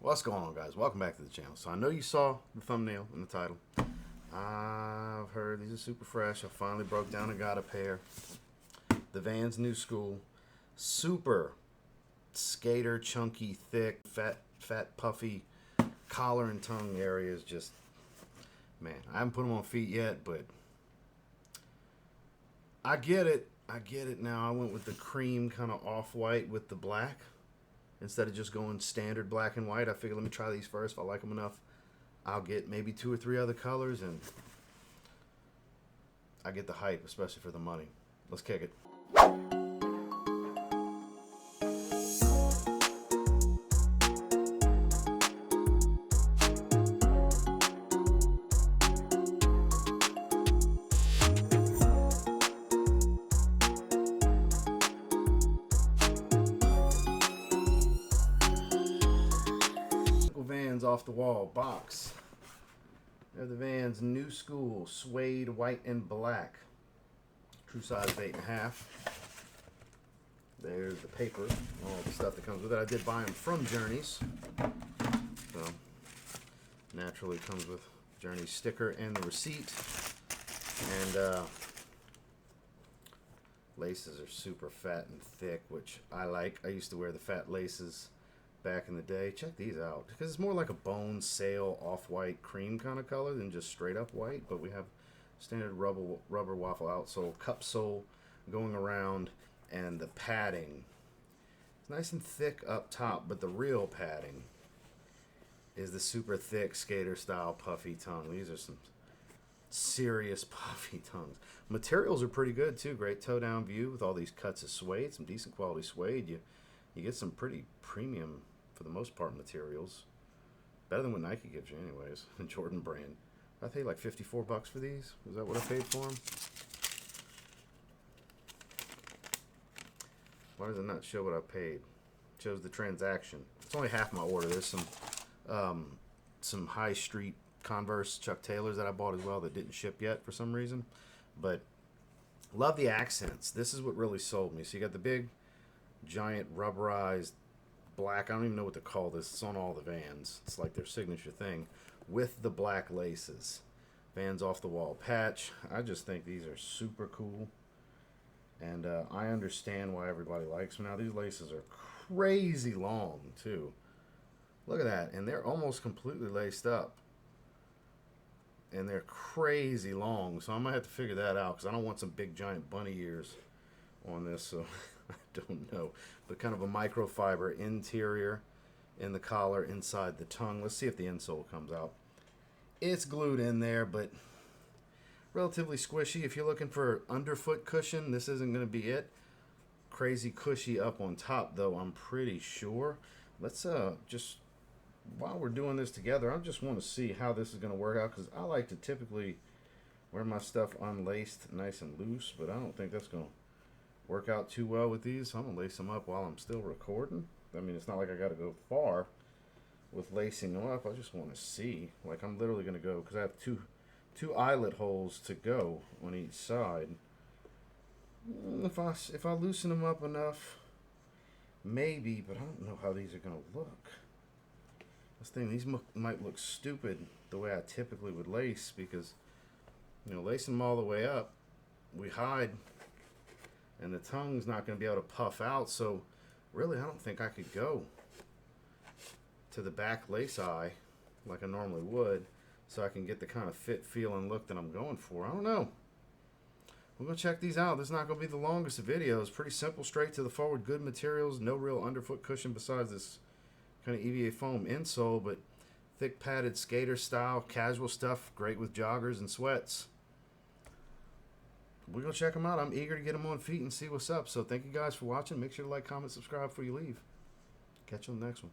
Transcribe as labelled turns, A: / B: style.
A: What's going on, guys? Welcome back to the channel. So I know you saw the thumbnail and the title. I've heard these are super fresh. I finally broke down and got a pair. The Vans Knu Skool. Super skater, chunky, thick, fat, puffy collar and tongue areas. Just, man, I haven't put them on feet yet, but I get it. I get it now. I went with the cream kind of off-white with the black. Instead of just going standard black and white, I figured let me try these first. If I like them enough, I'll get maybe 2 or 3 other colors, and I get the hype, especially for the money. Let's kick it. Vans off the wall box. They're the Vans Knu Skool suede white and black. True size 8.5. There's the paper, all the stuff that comes with it. I did buy them from Journeys, so naturally it comes with Journeys sticker and the receipt. And laces are super fat and thick, which I like. I used to wear the fat laces back in the day. Check these out, because it's more like a bone sail off-white cream kind of color than just straight up white. But we have standard rubber waffle outsole, cup sole going around, and the padding it's nice and thick up top, but the real padding is the super thick skater style puffy tongue. These are some serious puffy tongues. Materials are pretty good too. Great toe down view with all these cuts of suede, some decent quality suede. You get some pretty premium, for the most part, materials. Better than what Nike gives you anyways. Jordan brand. I paid like $54 for these. Is that what I paid for them? Why does it not show what I paid? It shows the transaction. It's only half my order. There's some high street Converse Chuck Taylors that I bought as well that didn't ship yet for some reason. But love the accents. This is what really sold me. So you got the big giant rubberized black, I don't even know what to call this, it's on all the Vans, it's like their signature thing, with the black laces. Vans off the wall patch. I just think these are super cool, and I understand why everybody likes them. Now these laces are crazy long too. Look at that, and they're almost completely laced up, and they're crazy long, so I might have to figure that out, because I don't want some big giant bunny ears on this, so I don't know. But kind of a microfiber interior in the collar, inside the tongue. Let's see if the insole comes out. It's glued in there, but relatively squishy. If you're looking for underfoot cushion, this isn't going to be it. Crazy cushy up on top, though, I'm pretty sure. Let's just, while we're doing this together, I just want to see how this is going to work out, because I like to typically wear my stuff unlaced, nice and loose, but I don't think that's going to work out too well with these, so I'm gonna lace them up while I'm still recording. I mean, it's not like I gotta go far with lacing them up. I just want to see, like, I'm literally gonna go, because I have two eyelet holes to go on each side. If I loosen them up enough, maybe, but I don't know how these are gonna look. This thing, these might look stupid the way I typically would lace, because, you know, lacing them all the way up, we hide, and the tongue's not going to be able to puff out, so really I don't think I could go to the back lace eye like I normally would, so I can get the kind of fit, feel, and look that I'm going for. I don't know. We're going to check these out. This is not going to be the longest of videos. Pretty simple, straight to the forward, good materials, no real underfoot cushion besides this kind of EVA foam insole, but thick padded skater style, casual stuff, great with joggers and sweats. We're going to check them out. I'm eager to get them on feet and see what's up. So thank you guys for watching. Make sure to like, comment, subscribe before you leave. Catch you on the next one.